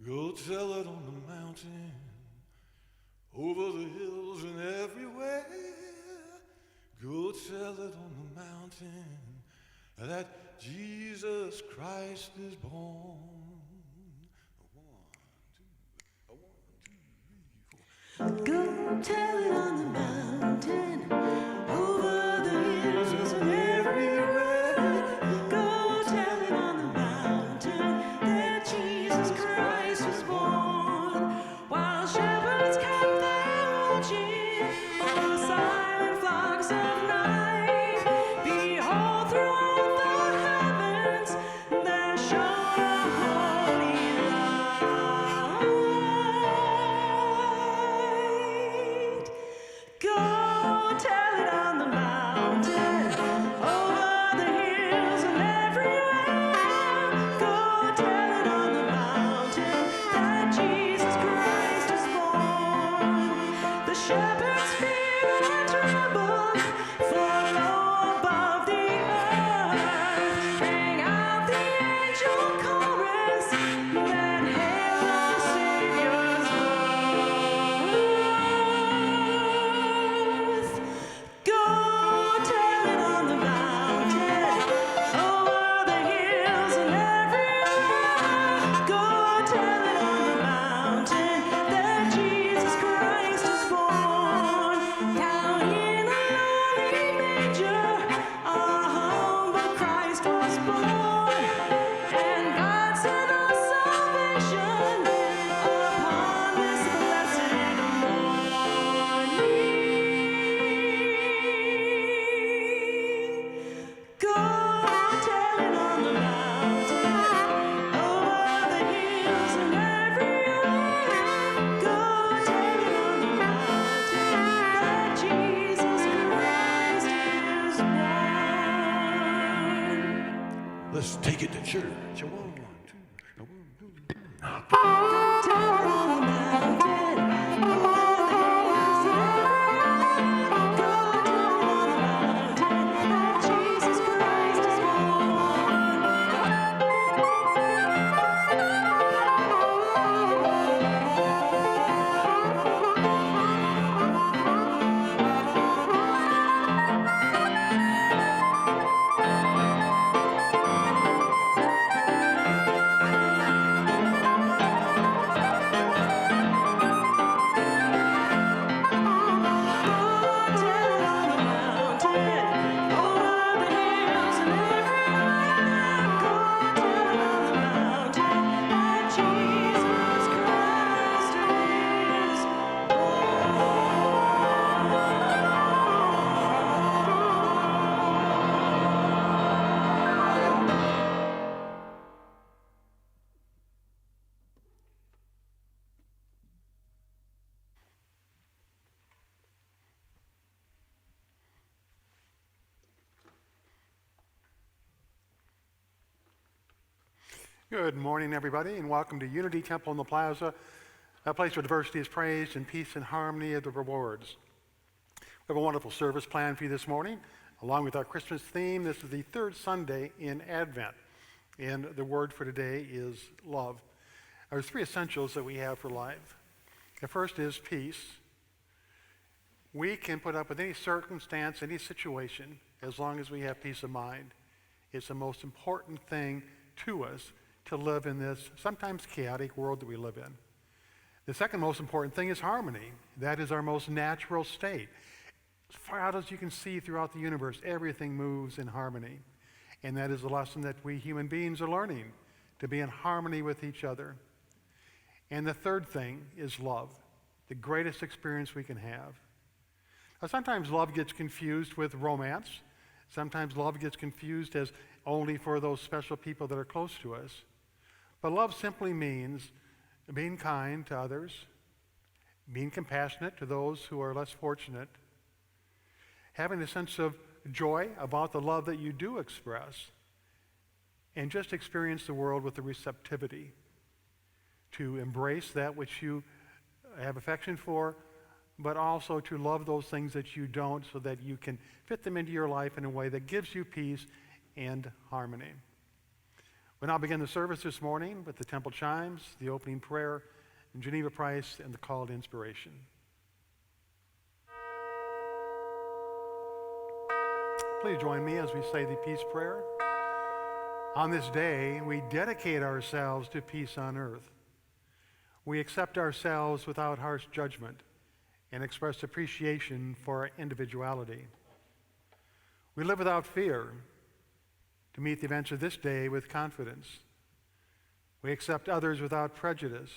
Go tell it on the mountain, over the hills and everywhere. Go tell it on the mountain that Jesus Christ is born. Go tell it on the mountain, over the hills and everywhere. Go tell it on the mountain that Jesus Christ was born. While shepherds kept their watching over the silent flocks of night, behold, throughout the heavens there shone a holy light. Go tell it on the mountain, over the hills and everywhere. Go tell it on the mountain that Jesus Christ is born. The shepherds feared and trembled, for lo, above the earth rang out the angel chorus that hailed our Savior's birth. Go tell it on the mountain, over the hills and everywhere. Go tell it on the mountain that Jesus Christ is born. Down in a lowly manger, a humble Christ was born, and God sent us salvation upon this blessed morning. Go tell it on the mountain, over the hills and everywhere. Go tell it on the mountain that Jesus Christ is born. Let's take it to church. One, two, one, two. Go tell it on the mountain, over the hills and everywhere. Go tell it on the mountain that Jesus Christ is born. Good morning, everybody, and welcome to Unity Temple in the Plaza, a place where diversity is praised and peace and harmony are the rewards. We have a wonderful service planned for you this morning. Along with our Christmas theme, this is the third Sunday in Advent, and the word for today is love. There are three essentials that we have for life. The first is peace. We can put up with any circumstance, any situation, as long as we have peace of mind. It's the most important thing to us to live in this sometimes chaotic world that we live in. The second most important thing is harmony. That is our most natural state. As far out as you can see throughout the universe, everything moves in harmony. And that is a lesson that we human beings are learning, to be in harmony with each other. And the third thing is love, the greatest experience we can have. Now, sometimes love gets confused with romance. Sometimes love gets confused as only for those special people that are close to us. But love simply means being kind to others, being compassionate to those who are less fortunate, having a sense of joy about the love that you do express, and just experience the world with the receptivity to embrace that which you have affection for, but also to love those things that you don't, so that you can fit them into your life in a way that gives you peace and harmony. We'll now begin the service this morning with the temple chimes, the opening prayer, and Geneva Price and the call to inspiration. Please join me as we say the peace prayer. On this day, we dedicate ourselves to peace on earth. We accept ourselves without harsh judgment and express appreciation for our individuality. We live without fear to meet the events of this day with confidence. We accept others without prejudice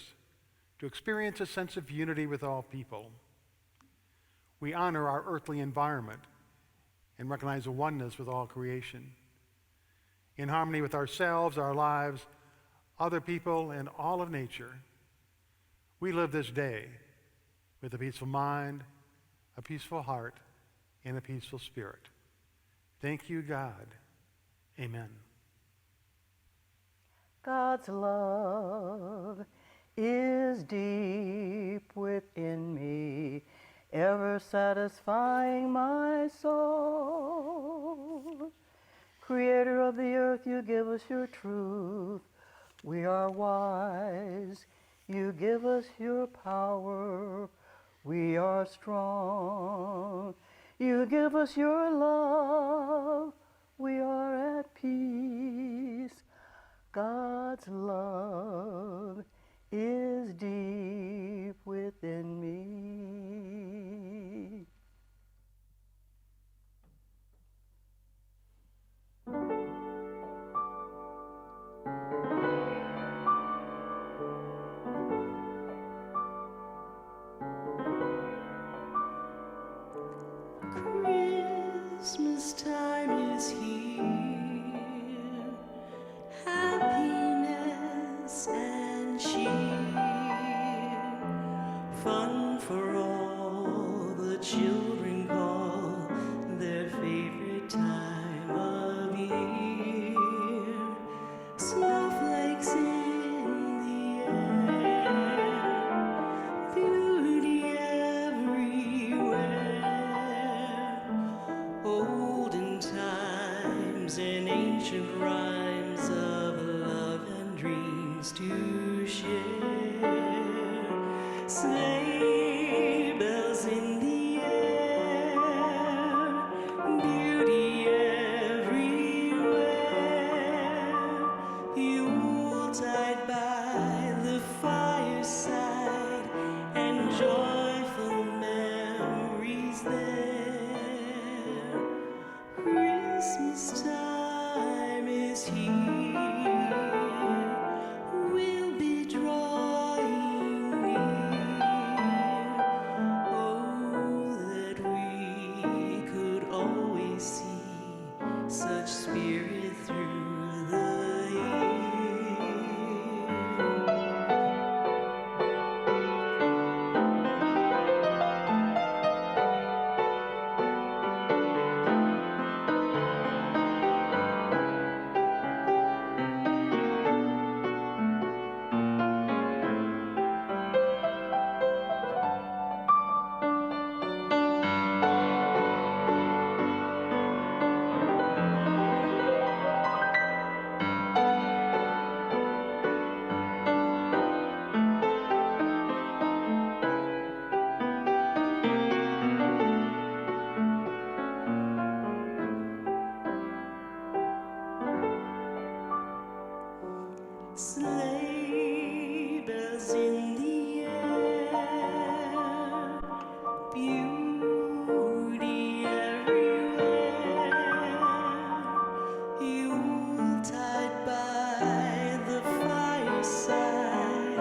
to experience a sense of unity with all people. We honor our earthly environment and recognize a oneness with all creation. In harmony with ourselves, our lives, other people, and all of nature, we live this day with a peaceful mind, a peaceful heart, and a peaceful spirit. Thank you, God. Amen. God's love is deep within me, ever satisfying my soul. Creator of the earth, you give us your truth. We are wise. You give us your power. We are strong. You give us your love. We are at peace. God's love is deep within me. Christmas time is here, happiness and cheer, fun for all the children call their favorite time of year. Snowflakes in the air, beauty everywhere, olden times and ancient rhymes of love and dreams to share. Sleigh bells in the air, beauty everywhere, Yuletide by the fireside, and joyful memories there. Christmas time is here. We'll be drawing near. Oh, that we could always see such spirit through the year. Sleigh bells in the air, beauty everywhere, Yuletide by the fireside,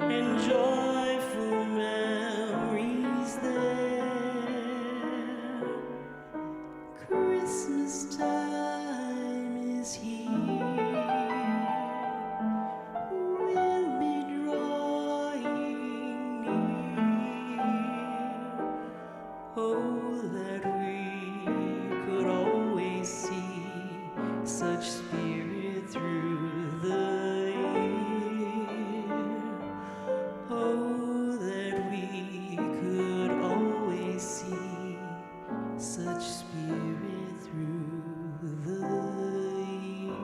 and joyful memories there. Christmas time is here. We'll be drawing near. Oh, that we could always see such spirit through the year. Oh, that we could always see such spirit through the year.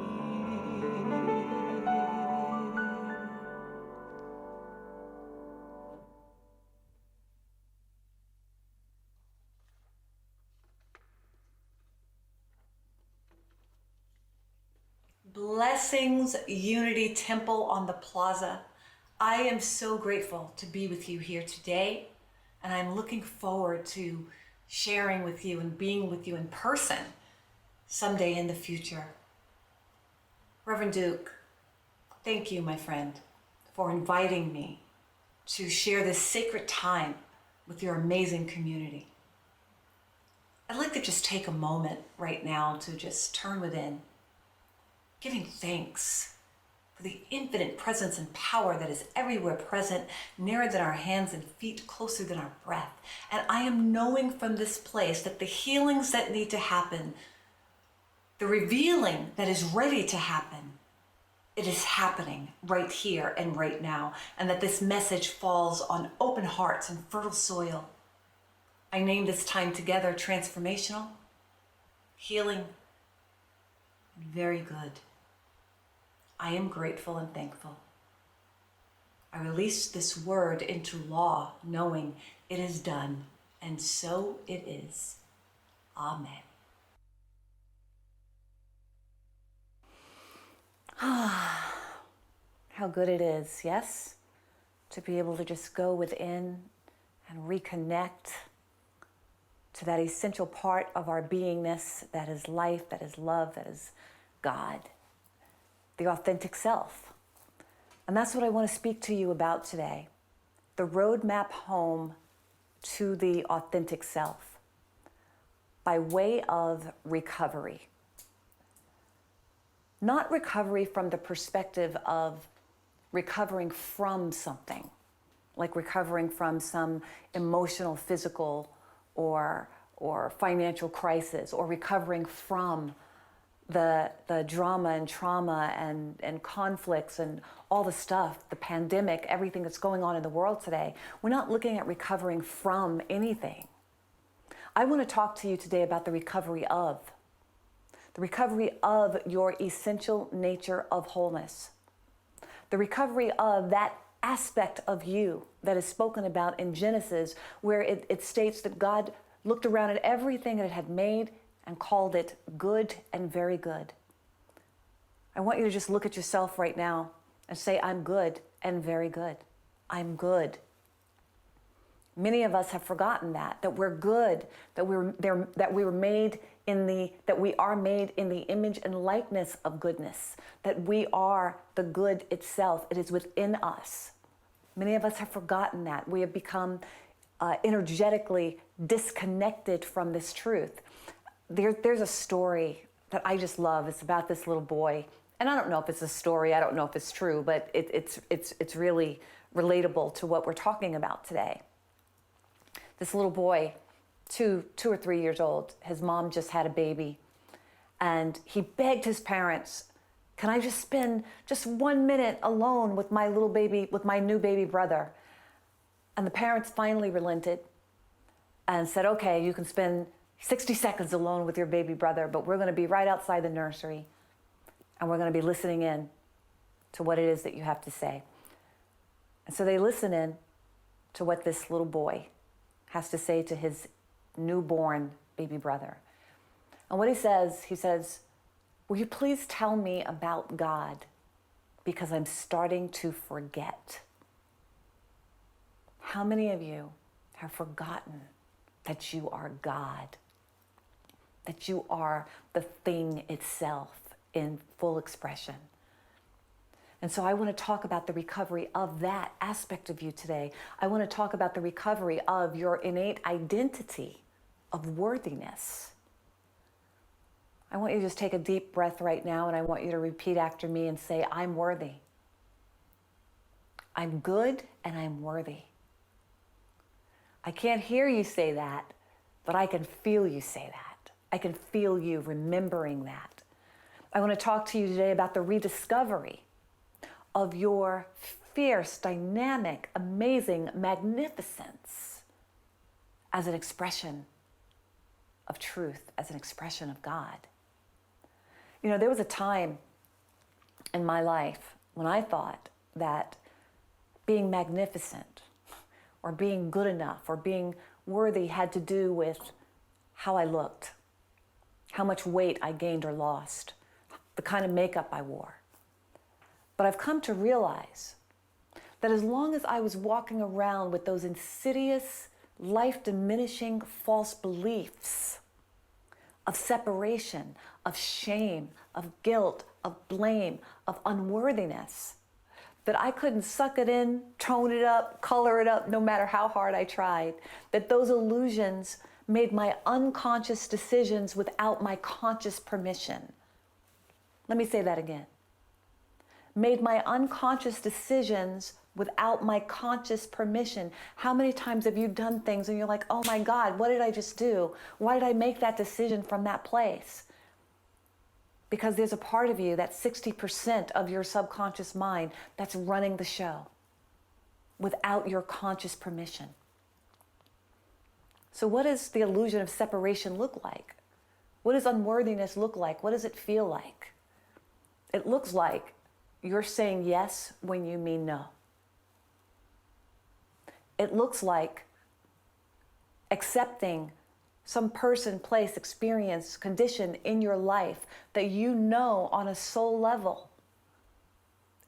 Blessings, Unity Temple on the Plaza. I am so grateful to be with you here today, and I'm looking forward to sharing with you and being with you in person someday in the future. Reverend Duke, thank you, my friend, for inviting me to share this sacred time with your amazing community. I'd like to just take a moment right now to just turn within, giving thanks for the infinite presence and power that is everywhere present, nearer than our hands and feet, closer than our breath. And I am knowing from this place that the healings that need to happen, the revealing that is ready to happen, it is happening right here and right now, and that this message falls on open hearts and fertile soil. I name this time together transformational, healing, and very good. I am grateful and thankful. I release this word into law, knowing it is done, and so it is. Amen. How good it is, yes, to be able to just go within and reconnect to that essential part of our beingness that is life, that is love, that is God, the authentic self. And that's what I want to speak to you about today, the roadmap home to the authentic self by way of recovery. Not recovery from the perspective of recovering from something, like recovering from some emotional, physical, or financial crisis, or recovering from the drama and trauma and conflicts and all the stuff, the pandemic, everything that's going on in the world today. We're not looking at recovering from anything. I want to talk to you today about the recovery of your essential nature of wholeness. The recovery of that aspect of you that is spoken about in Genesis, where it states that God looked around at everything that it had made and called it good and very good. I want you to just look at yourself right now and say, I'm good and very good. I'm good. Many of us have forgotten that we're good, that we are made in the image and likeness of goodness, that we are the good itself. It is within us. Many of us have forgotten that. We have become energetically disconnected from this truth. There's a story that I just love. It's about this little boy, and I don't know if it's a story. I don't know if it's true, but it's really relatable to what we're talking about today. This little boy, two or 3 years old, his mom just had a baby, and he begged his parents, can I just spend just 1 minute alone with my little baby, with my new baby brother? And the parents finally relented and said, okay, you can spend 60 seconds alone with your baby brother, but we're going to be right outside the nursery, and we're going to be listening in to what it is that you have to say. And so they listen in to what this little boy has to say to his newborn baby brother. And what he says, will you please tell me about God, because I'm starting to forget. How many of you have forgotten that you are God, that you are the thing itself in full expression? And so I want to talk about the recovery of that aspect of you today. I want to talk about the recovery of your innate identity of worthiness. I want you to just take a deep breath right now, and I want you to repeat after me and say, I'm worthy. I'm good and I'm worthy. I can't hear you say that, but I can feel you say that. I can feel you remembering that. I want to talk to you today about the rediscovery of your fierce, dynamic, amazing magnificence as an expression of truth, as an expression of God. You know, there was a time in my life when I thought that being magnificent or being good enough or being worthy had to do with how I looked, how much weight I gained or lost, the kind of makeup I wore. But I've come to realize that as long as I was walking around with those insidious, life-diminishing false beliefs of separation, of shame, of guilt, of blame, of unworthiness, that I couldn't suck it in, tone it up, color it up, no matter how hard I tried, that those illusions made my unconscious decisions without my conscious permission. Let me say that again. Made my unconscious decisions without my conscious permission. How many times have you done things and you're like, oh my God, what did I just do? Why did I make that decision from that place? Because there's a part of you, that 60% of your subconscious mind, that's running the show without your conscious permission. So what does the illusion of separation look like? What does unworthiness look like? What does it feel like? It looks like you're saying yes when you mean no. It looks like accepting some person, place, experience, condition in your life that you know on a soul level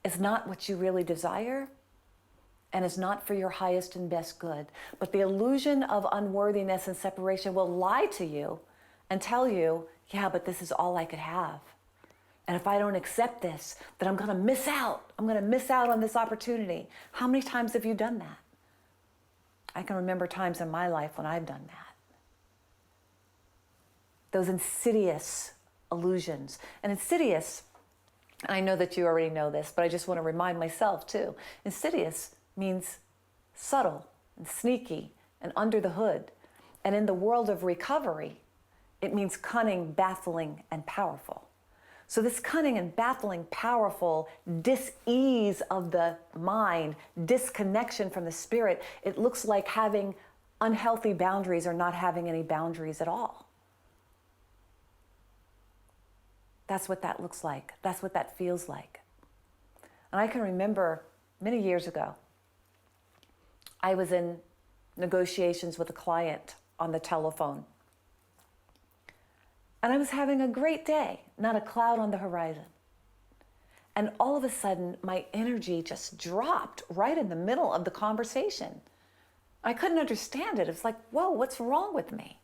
is not what you really desire and is not for your highest and best good. But the illusion of unworthiness and separation will lie to you and tell you, yeah, but this is all I could have. And if I don't accept this, then I'm going to miss out. I'm going to miss out on this opportunity. How many times have you done that? I can remember times in my life when I've done that. Those insidious illusions. And insidious, and I know that you already know this, but I just want to remind myself too. Insidious means subtle and sneaky and under the hood. And in the world of recovery, it means cunning, baffling, and powerful. So this cunning and baffling, powerful dis-ease of the mind, disconnection from the spirit, it looks like having unhealthy boundaries or not having any boundaries at all. That's what that looks like. That's what that feels like. And I can remember many years ago, I was in negotiations with a client on the telephone. And I was having a great day, not a cloud on the horizon. And all of a sudden, my energy just dropped right in the middle of the conversation. I couldn't understand it. It was like, whoa, what's wrong with me?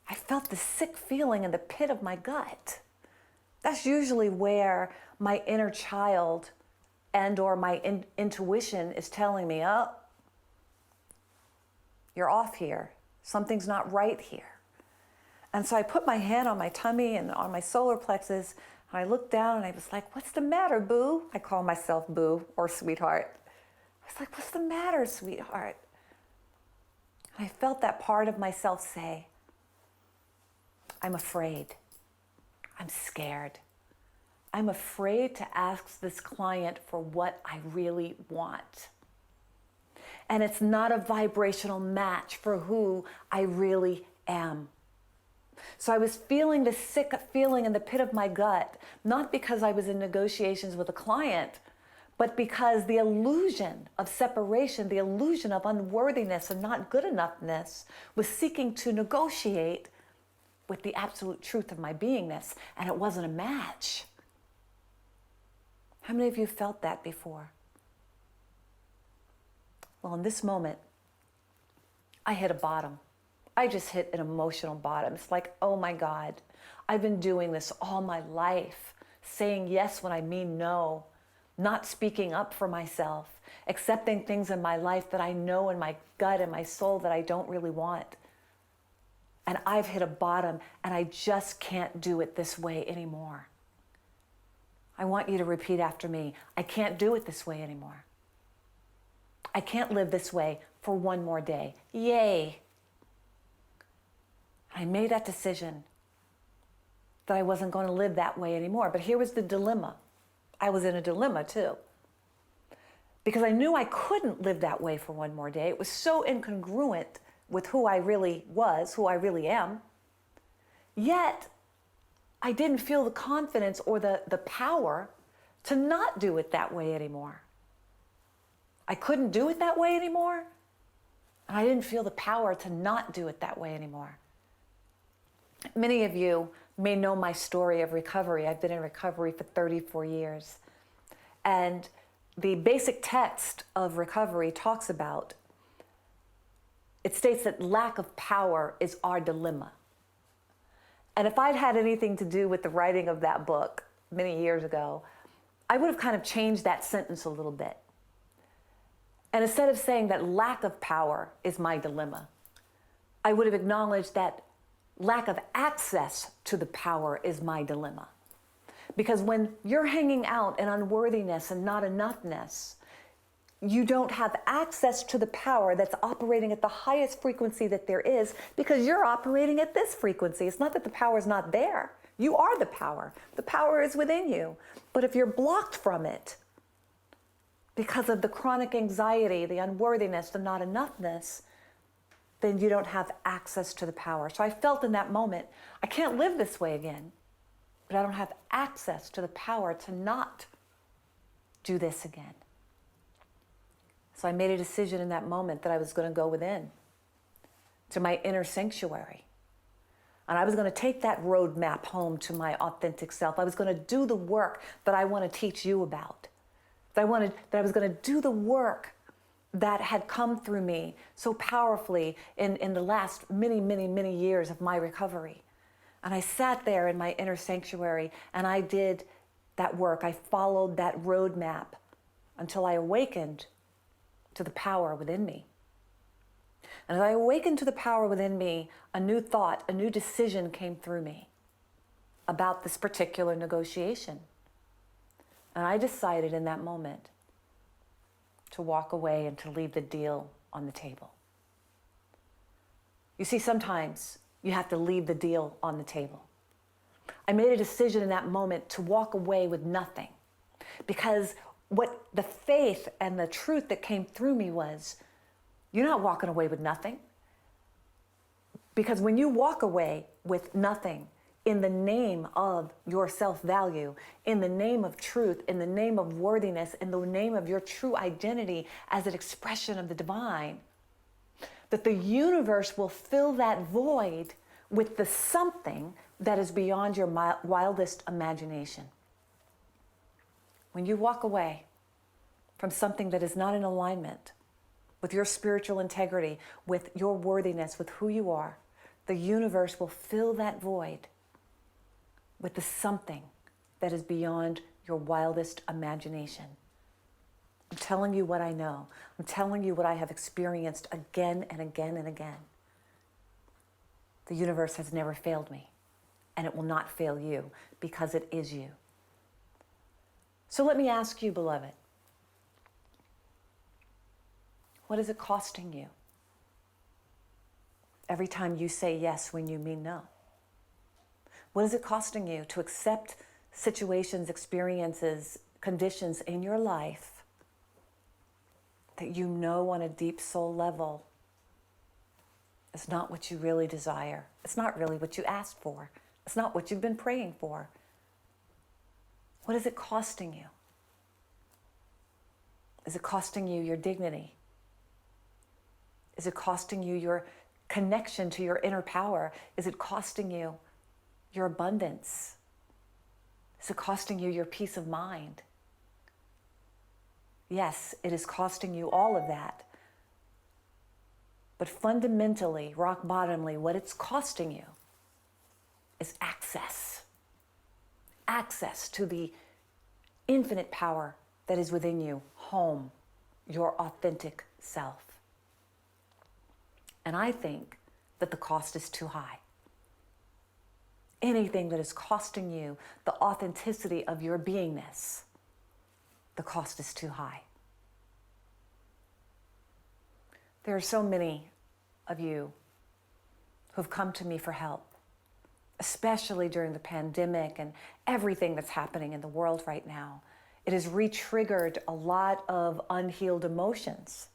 I felt the sick feeling in the pit of my gut. That's usually where my inner child and or my intuition is telling me, oh, you're off here. Something's not right here. And so I put my hand on my tummy and on my solar plexus, and I looked down and I was like, what's the matter, boo? I call myself boo or sweetheart. I was like, what's the matter, sweetheart? And I felt that part of myself say, I'm afraid. I'm scared. I'm afraid to ask this client for what I really want. And it's not a vibrational match for who I really am. So I was feeling this sick feeling in the pit of my gut, not because I was in negotiations with a client, but because the illusion of separation, the illusion of unworthiness and not good enoughness was seeking to negotiate with the absolute truth of my beingness, and it wasn't a match. How many of you felt that before? Well, in this moment, I hit a bottom. I just hit an emotional bottom. It's like, oh my God, I've been doing this all my life, saying yes when I mean no, not speaking up for myself, accepting things in my life that I know in my gut and my soul that I don't really want. And I've hit a bottom and I just can't do it this way anymore. I want you to repeat after me. I can't do it this way anymore. I can't live this way for one more day. Yay. I made that decision that I wasn't going to live that way anymore. But here was the dilemma. I was in a dilemma too. Because I knew I couldn't live that way for one more day. It was so incongruent with who I really was, who I really am. Yet, I didn't feel the confidence or the power to not do it that way anymore. I couldn't do it that way anymore, and I didn't feel the power to not do it that way anymore. Many of you may know my story of recovery. I've been in recovery for 34 years. And the basic text of recovery talks about, it states that lack of power is our dilemma. And if I'd had anything to do with the writing of that book many years ago, I would have kind of changed that sentence a little bit. And instead of saying that lack of power is my dilemma, I would have acknowledged that lack of access to the power is my dilemma. Because when you're hanging out in unworthiness and not enoughness, you don't have access to the power that's operating at the highest frequency that there is, because you're operating at this frequency. It's not that the power is not there. You are the power. The power is within you. But if you're blocked from it because of the chronic anxiety, the unworthiness, the not enoughness, then you don't have access to the power. So I felt in that moment, I can't live this way again, but I don't have access to the power to not do this again. So I made a decision in that moment that I was going to go within, to my inner sanctuary. And I was going to take that roadmap home to my authentic self. I was going to do the work that I want to teach you about. That I was going to do the work that had come through me so powerfully in the last many, many, many years of my recovery. And I sat there in my inner sanctuary and I did that work. I followed that roadmap until I awakened to the power within me. And as I awakened to the power within me, a new thought, a new decision came through me about this particular negotiation. And I decided in that moment to walk away and to leave the deal on the table. You see, sometimes you have to leave the deal on the table. I made a decision in that moment to walk away with nothing, because what the faith and the truth that came through me was, you're not walking away with nothing. Because when you walk away with nothing in the name of your self-value, in the name of truth, in the name of worthiness, in the name of your true identity as an expression of the divine, that the universe will fill that void with the something that is beyond your wildest imagination. When you walk away from something that is not in alignment with your spiritual integrity, with your worthiness, with who you are, the universe will fill that void with the something that is beyond your wildest imagination. I'm telling you what I know. I'm telling you what I have experienced again and again and again. The universe has never failed me, and it will not fail you, because it is you. So let me ask you, beloved, what is it costing you every time you say yes when you mean no? What is it costing you to accept situations, experiences, conditions in your life that you know on a deep soul level is not what you really desire? It's not really what you asked for. It's not what you've been praying for. What is it costing you? Is it costing you your dignity? Is it costing you your connection to your inner power? Is it costing you your abundance? Is it costing you your peace of mind? Yes, it is costing you all of that. But fundamentally, rock bottomly, what it's costing you is access. Access to the infinite power that is within you, home, your authentic self. And I think that the cost is too high. Anything that is costing you the authenticity of your beingness, the cost is too high. There are so many of you who've come to me for help, especially during the pandemic and everything that's happening in the world right now. It has re-triggered a lot of unhealed emotions.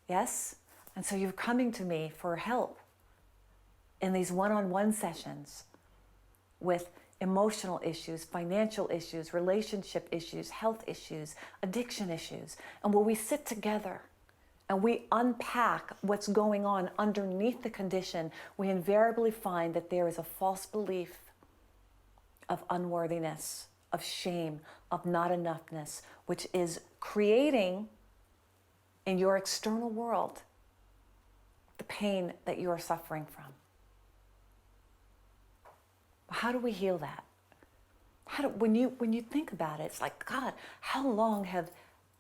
Yes? And so you're coming to me for help in these one-on-one sessions with emotional issues, financial issues, relationship issues, health issues, addiction issues. And will we sit together and we unpack what's going on underneath the condition, we invariably find that there is a false belief of unworthiness, of shame, of not enoughness, which is creating in your external world the pain that you are suffering from. How do we heal that? When you think about it, it's like, God, how long have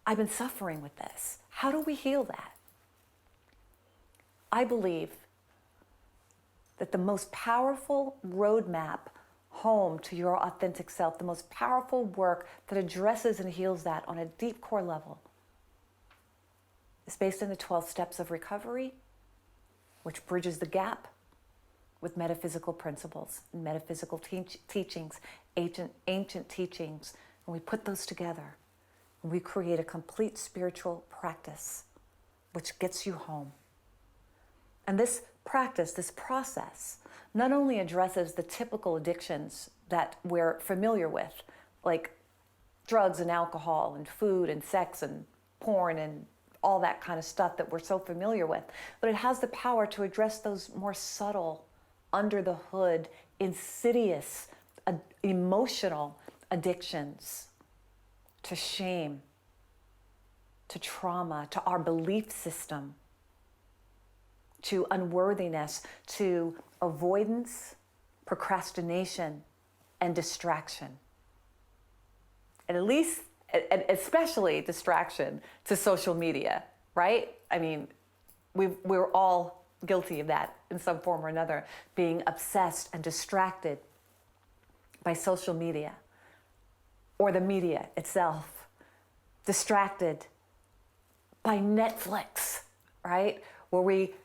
I been suffering with this? How do we heal that? I believe that the most powerful roadmap home to your authentic self, the most powerful work that addresses and heals that on a deep core level, is based on the 12 steps of recovery, which bridges the gap with metaphysical principles and metaphysical teachings, ancient teachings, and we put those together and we create a complete spiritual practice which gets you home. And this practice, this process, not only addresses the typical addictions that we're familiar with, like drugs and alcohol and food and sex and porn and all that kind of stuff that we're so familiar with, but it has the power to address those more subtle, under the hood, insidious, emotional addictions to shame, to trauma, to our belief system, to unworthiness, to avoidance, procrastination, and distraction. And especially distraction to social media, right? I mean, we're all guilty of that in some form or another, being obsessed and distracted by social media or the media itself, distracted by Netflix, right? Where we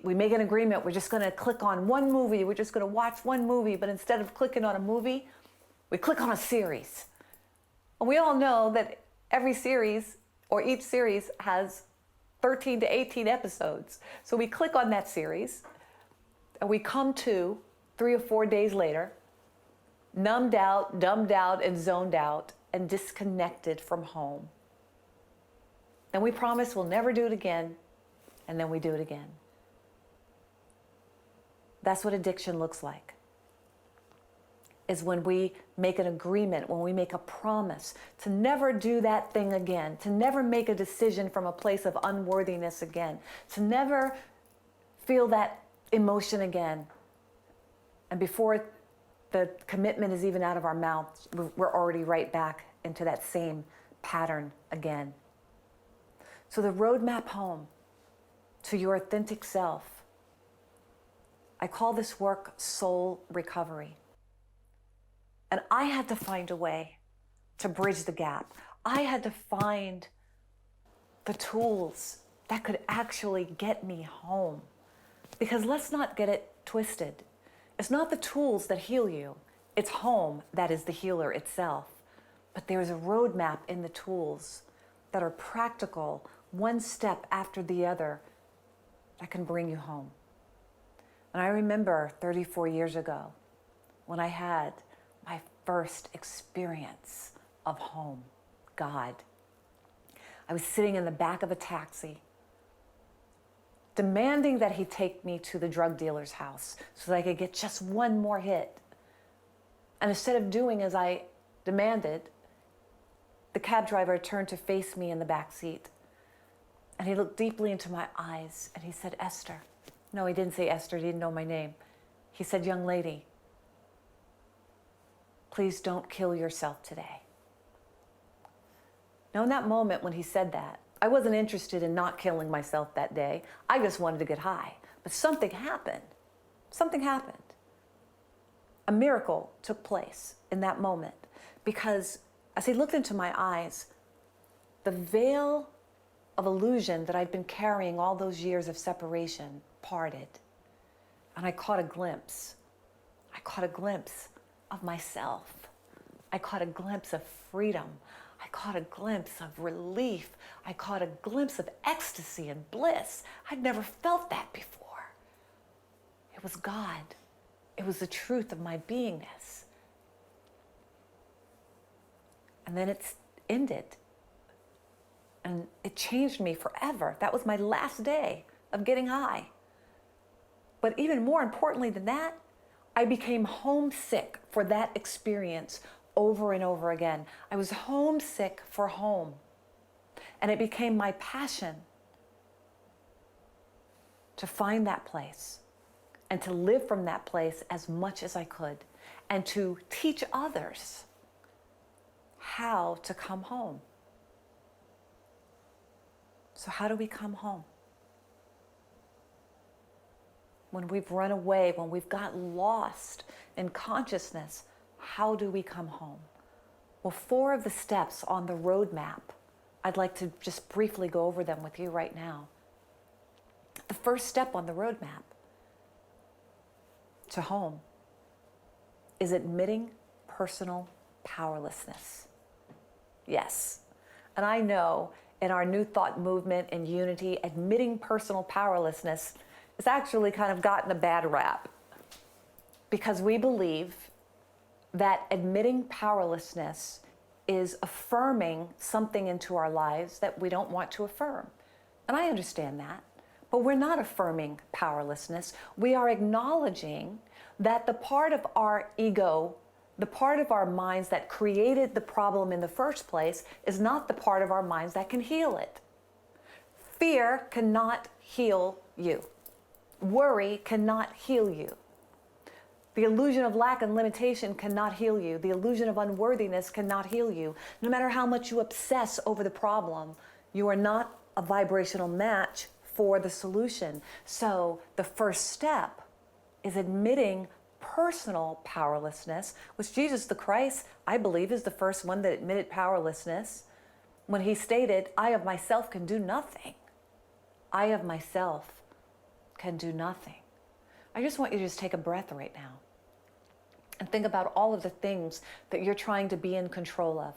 make an agreement, we're just gonna click on one movie, we're just gonna watch one movie, but instead of clicking on a movie, we click on a series. And we all know that every series, or each series, has 13 to 18 episodes. So we click on that series, and we come to 3 or 4 days later, numbed out, dumbed out, and zoned out, and disconnected from home. Then we promise we'll never do it again, and then we do it again. That's what addiction looks like. Is when we make an agreement, when we make a promise to never do that thing again, to never make a decision from a place of unworthiness again, to never feel that emotion again. And before the commitment is even out of our mouth, we're already right back into that same pattern again. So the roadmap home to your authentic self, I call this work soul recovery. And I had to find a way to bridge the gap. I had to find the tools that could actually get me home. Because let's not get it twisted. It's not the tools that heal you. It's home that is the healer itself. But there's a roadmap in the tools that are practical, one step after the other, that can bring you home. And I remember 34 years ago when I had my first experience of home, God. I was sitting in the back of a taxi, demanding that he take me to the drug dealer's house so that I could get just one more hit. And instead of doing as I demanded, the cab driver turned to face me in the back seat. And he looked deeply into my eyes and he said, Esther. No, he didn't say Esther, he didn't know my name. He said, young lady, please don't kill yourself today. Now, in that moment when he said that, I wasn't interested in not killing myself that day. I just wanted to get high. But something happened. Something happened. A miracle took place in that moment because as he looked into my eyes, the veil of illusion that I'd been carrying all those years of separation parted. And I caught a glimpse. I caught a glimpse of myself. I caught a glimpse of freedom. I caught a glimpse of relief. I caught a glimpse of ecstasy and bliss. I'd never felt that before. It was God. It was the truth of my beingness. And then it's ended. And it changed me forever. That was my last day of getting high. But even more importantly than that, I became homesick for that experience over and over again. I was homesick for home. And it became my passion to find that place and to live from that place as much as I could and to teach others how to come home. So how do we come home? When we've run away, when we've got lost in consciousness, how do we come home? Well, 4 of the steps on the roadmap, I'd like to just briefly go over them with you right now. The first step on the roadmap to home is admitting personal powerlessness. Yes. And I know in our New Thought movement and unity, admitting personal powerlessness has actually kind of gotten a bad rap because we believe that admitting powerlessness is affirming something into our lives that we don't want to affirm. And I understand that, but we're not affirming powerlessness. We are acknowledging that the part of our ego, the part of our minds that created the problem in the first place, is not the part of our minds that can heal it. Fear cannot heal you. Worry cannot heal you. The illusion of lack and limitation cannot heal you. The illusion of unworthiness cannot heal you. No matter how much you obsess over the problem, you are not a vibrational match for the solution. So the first step is admitting personal powerlessness, which Jesus the Christ, I believe, is the first one that admitted powerlessness when he stated, I of myself can do nothing. I of myself can do nothing. I just want you to just take a breath right now and think about all of the things that you're trying to be in control of.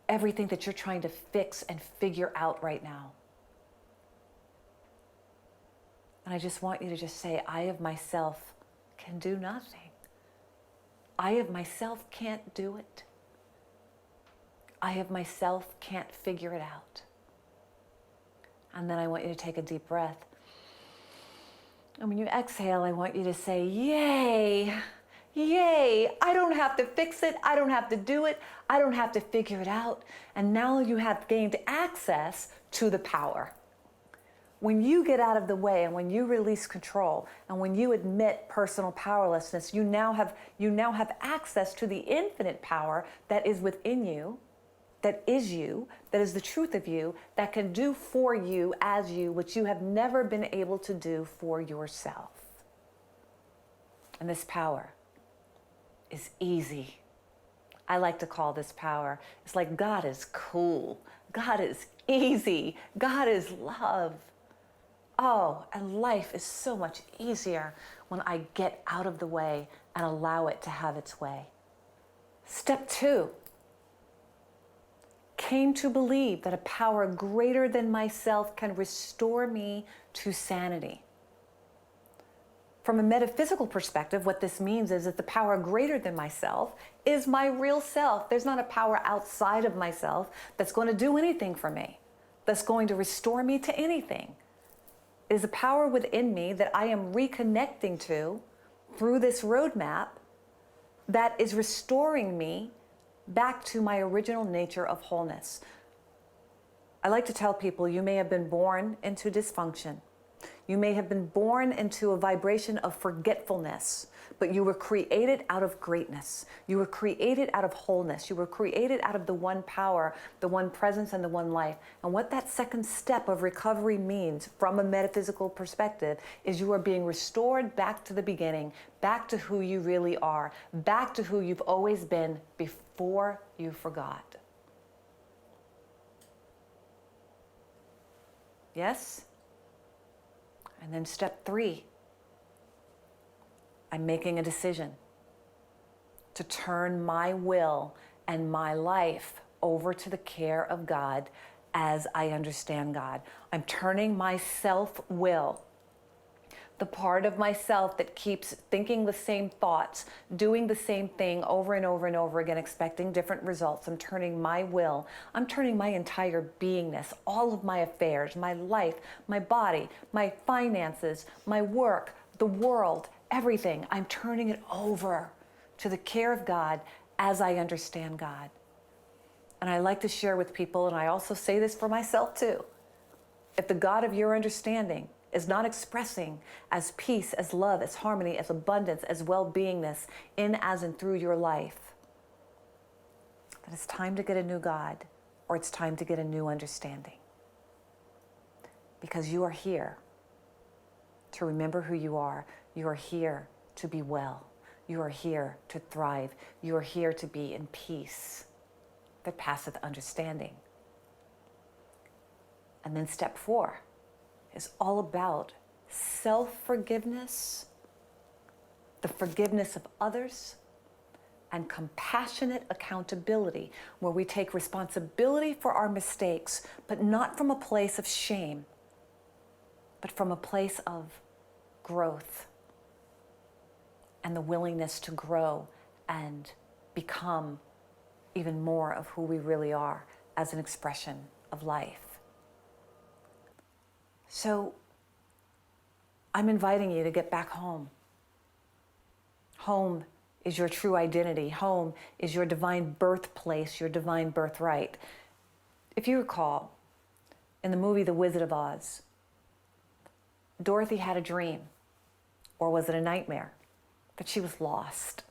Everything that you're trying to fix and figure out right now. And I just want you to just say, I of myself can do nothing. I of myself can't do it. I of myself can't figure it out. And then I want you to take a deep breath. And when you exhale, I want you to say, yay, yay, I don't have to fix it, I don't have to do it, I don't have to figure it out. And now you have gained access to the power. When you get out of the way and when you release control and when you admit personal powerlessness, you now have access to the infinite power that is within you, that is you, that is the truth of you, that can do for you as you, which you have never been able to do for yourself. And this power is easy. I like to call this power, it's like God is cool. God is easy. God is love. Oh, and life is so much easier when I get out of the way and allow it to have its way. Step 2. Came to believe that a power greater than myself can restore me to sanity. From a metaphysical perspective, what this means is that the power greater than myself is my real self. There's not a power outside of myself that's going to do anything for me, that's going to restore me to anything. It is a power within me that I am reconnecting to through this roadmap that is restoring me back to my original nature of wholeness. I like to tell people, you may have been born into dysfunction. You may have been born into a vibration of forgetfulness, but you were created out of greatness. You were created out of wholeness. You were created out of the one power, the one presence, and the one life. And what that second step of recovery means from a metaphysical perspective is you are being restored back to the beginning, back to who you really are, back to who you've always been before you forgot. Yes? And then step 3, I'm making a decision to turn my will and my life over to the care of God as I understand God. I'm turning my self-will the part of myself that keeps thinking the same thoughts, doing the same thing over and over and over again, expecting different results. I'm turning my will, I'm turning my entire beingness, all of my affairs, my life, my body, my finances, my work, the world, everything. I'm turning it over to the care of God as I understand God. And I like to share with people, and I also say this for myself too, if the God of your understanding is not expressing as peace, as love, as harmony, as abundance, as well-beingness in, as, and through your life, then it's time to get a new God, or it's time to get a new understanding. Because you are here to remember who you are. You are here to be well. You are here to thrive. You are here to be in peace that passeth understanding. And then step 4 is all about self-forgiveness, the forgiveness of others, and compassionate accountability, where we take responsibility for our mistakes, but not from a place of shame, but from a place of growth and the willingness to grow and become even more of who we really are as an expression of life. So I'm inviting you to get back home. Home is your true identity. Home is your divine birthplace, your divine birthright. If you recall, in the movie The Wizard of Oz, Dorothy had a dream, or was it a nightmare, that she was lost.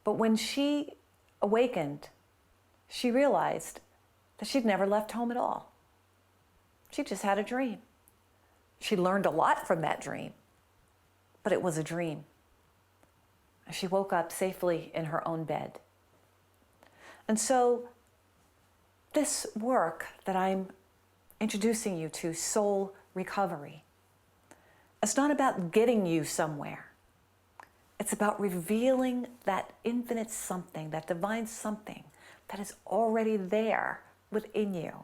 But when she awakened, she realized that she'd never left home at all. She just had a dream. She learned a lot from that dream, but it was a dream. She woke up safely in her own bed. And so this work that I'm introducing you to, soul recovery, it's not about getting you somewhere. It's about revealing that infinite something, that divine something that is already there within you.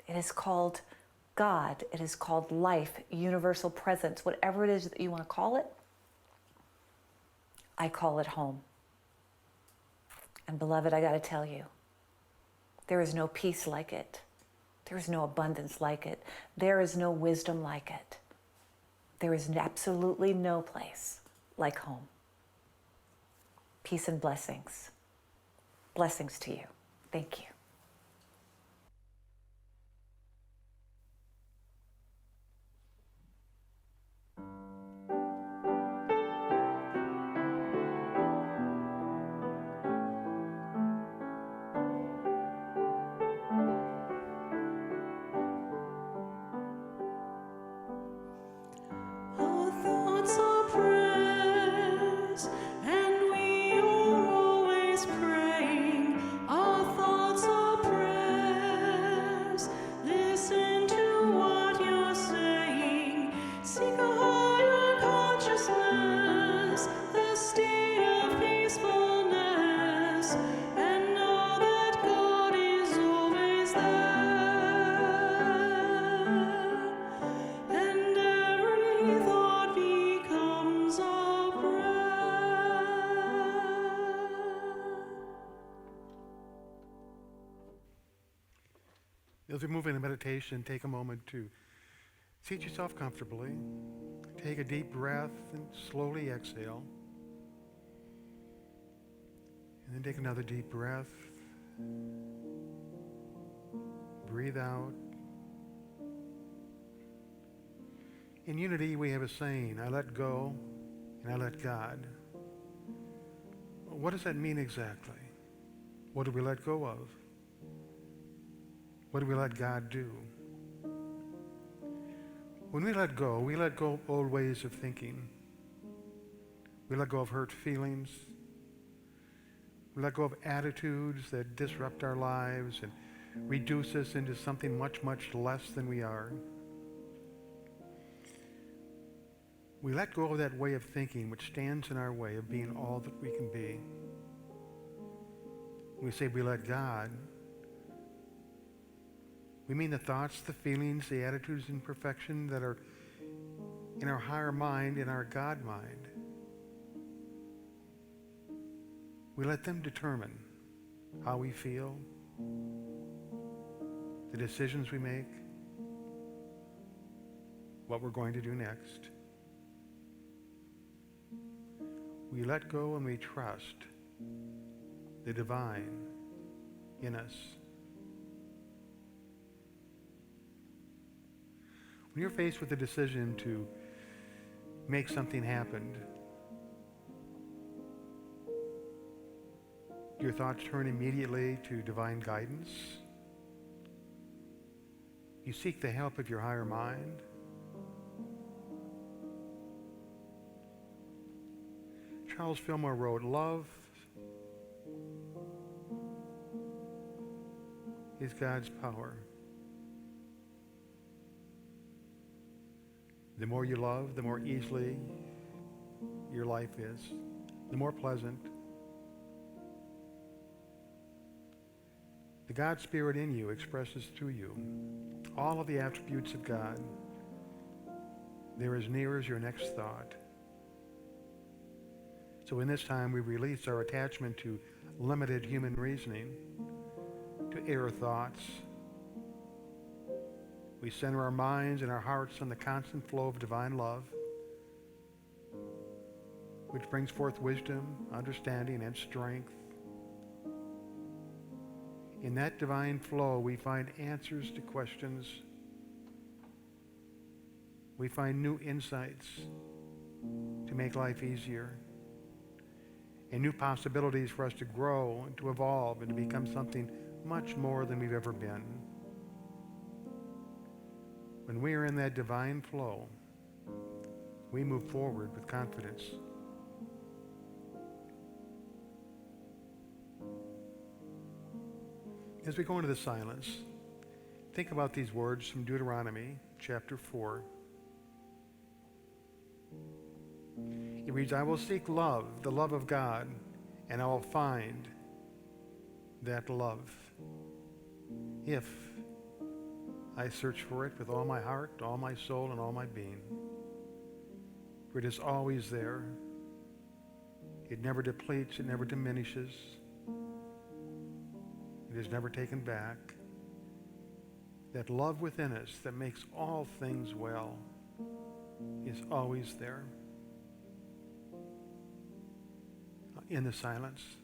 It is called God. It is called life, universal presence, whatever it is that you want to call it. I call it home. And beloved, I got to tell you, there is no peace like it. There is no abundance like it. There is no wisdom like it. There is absolutely no place like home. Peace and blessings. Blessings to you. Thank you. Our thoughts are prayers, and we are always praying. Our thoughts are prayers. Listen to what you're saying. Seek a higher consciousness, a state of peacefulness, and know that God is always there. And every thought becomes a prayer. As we move into meditation, take a moment to seat yourself comfortably. Take a deep breath and slowly exhale. And then take another deep breath. Breathe out. In unity, we have a saying, I let go and I let God. What does that mean exactly? What do we let go of? What do we let God do? When we let go of old ways of thinking. We let go of hurt feelings. We let go of attitudes that disrupt our lives and reduce us into something much, much less than we are. We let go of that way of thinking which stands in our way of being all that we can be. We say we let God. We mean the thoughts, the feelings, the attitudes, and perfection that are in our higher mind, in our God mind. We let them determine how we feel, the decisions we make, what we're going to do next. We let go and we trust the divine in us. When you're faced with the decision to make something happen, do your thoughts turn immediately to divine guidance? You seek the help of your higher mind? Charles Fillmore wrote, "Love is God's power." The more you love, the more easily your life is, the more pleasant. The God Spirit in you expresses through you all of the attributes of God. They're as near as your next thought. So in this time, we release our attachment to limited human reasoning, to error thoughts. We center our minds and our hearts on the constant flow of divine love, which brings forth wisdom, understanding, and strength. In that divine flow, we find answers to questions. We find new insights to make life easier, and new possibilities for us to grow and to evolve and to become something much more than we've ever been. When we are in that divine flow, we move forward with confidence. As we go into the silence, think about these words from Deuteronomy chapter 4. It reads, "I will seek love, the love of God, and I will find that love. If I search for it with all my heart, all my soul, and all my being. For it is always there. It never depletes, it never diminishes. It is never taken back. That love within us that makes all things well is always there." In the silence,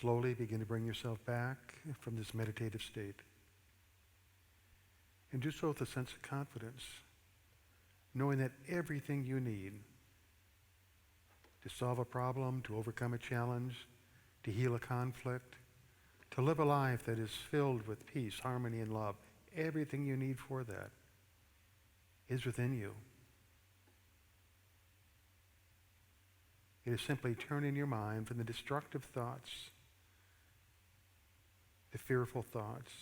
Slowly begin to bring yourself back from this meditative state. And do so with a sense of confidence, knowing that everything you need to solve a problem, to overcome a challenge, to heal a conflict, to live a life that is filled with peace, harmony, and love, everything you need for that is within you. It is simply turning your mind from the destructive thoughts, the fearful thoughts,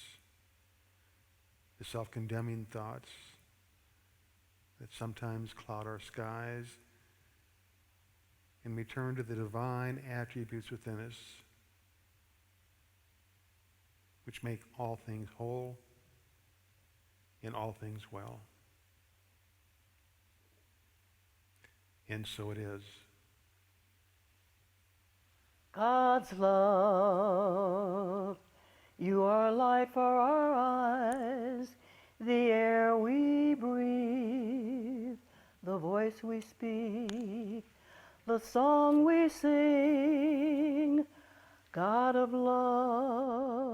the self-condemning thoughts that sometimes cloud our skies, and return to the divine attributes within us, which make all things whole and all things well. And so it is. God's love, you are light for our eyes, the air we breathe, the voice we speak, the song we sing. God of love,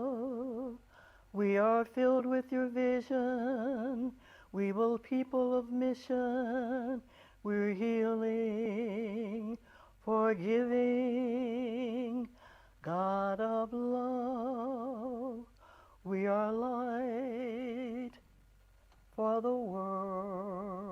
we are filled with your vision. We will people of mission. We're healing, forgiving. God of love, we are light for the world.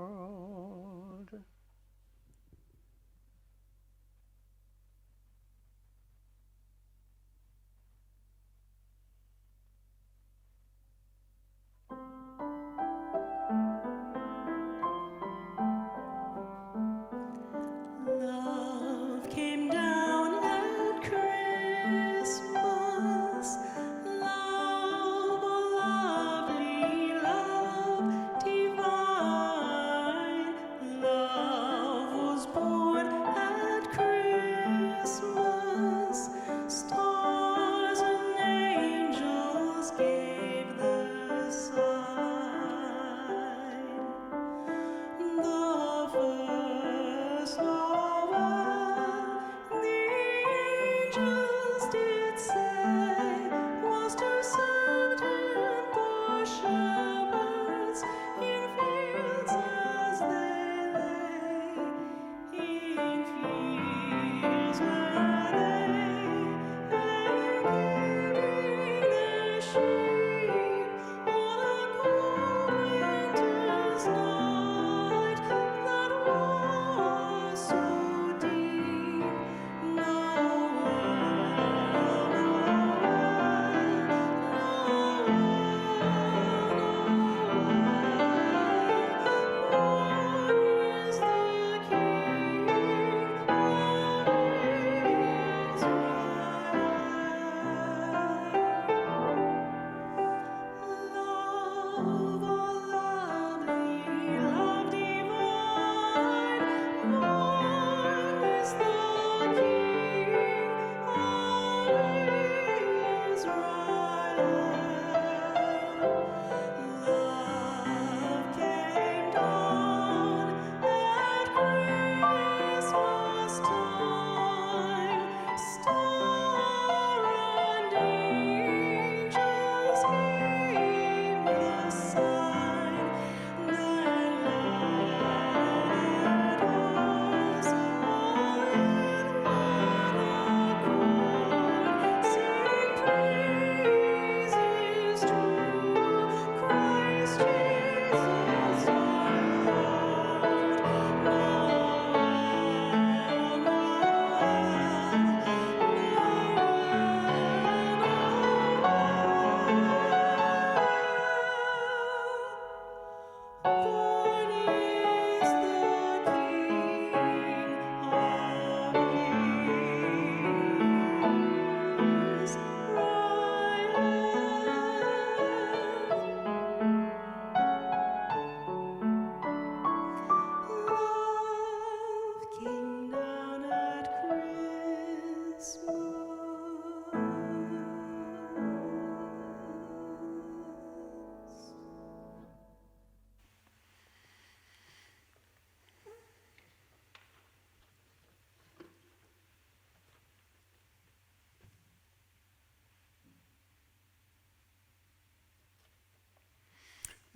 Love came down.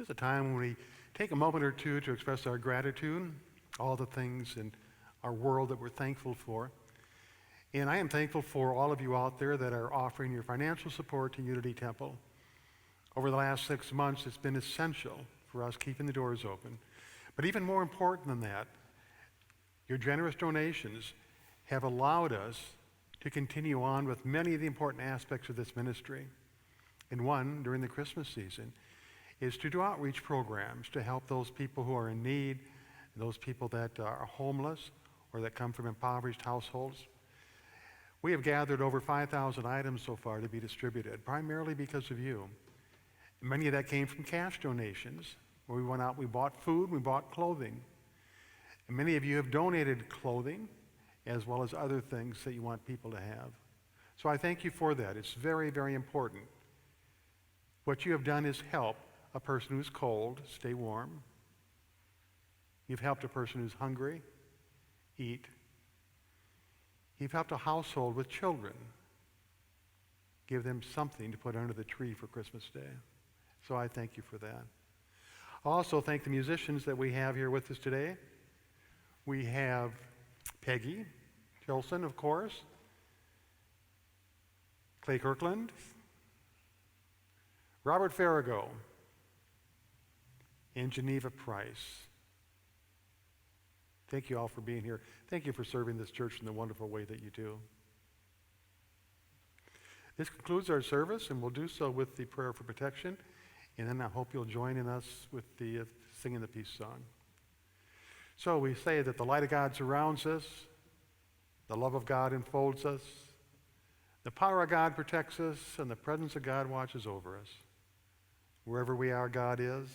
This is a time when we take a moment or two to express our gratitude, all the things in our world that we're thankful for. And I am thankful for all of you out there that are offering your financial support to Unity Temple. Over the last 6 months, it's been essential for us keeping the doors open. But even more important than that, your generous donations have allowed us to continue on with many of the important aspects of this ministry. And one, during the Christmas season, is to do outreach programs to help those people who are in need, those people that are homeless or that come from impoverished households. We have gathered over 5,000 items so far to be distributed, primarily because of you. Many of that came from cash donations, where we went out, we bought food, we bought clothing. And many of you have donated clothing, as well as other things that you want people to have. So I thank you for that. It's very, very important. What you have done is help a person who's cold stay warm. You've helped a person who's hungry eat. You've helped a household with children give them something to put under the tree for Christmas Day. So I thank you for that. I also thank the musicians that we have here with us today. We have Peggy Tilson, of course, Clay Kirkland, Robert Farrago, and Geneva Price. Thank you all for being here. Thank you for serving this church in the wonderful way that you do. This concludes our service, and we'll do so with the prayer for protection. And then I hope you'll join in us with the singing the peace song. So we say that the light of God surrounds us, the love of God enfolds us, the power of God protects us, and the presence of God watches over us. Wherever we are, God is,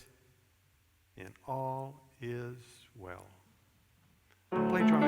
and all is well. Play drum.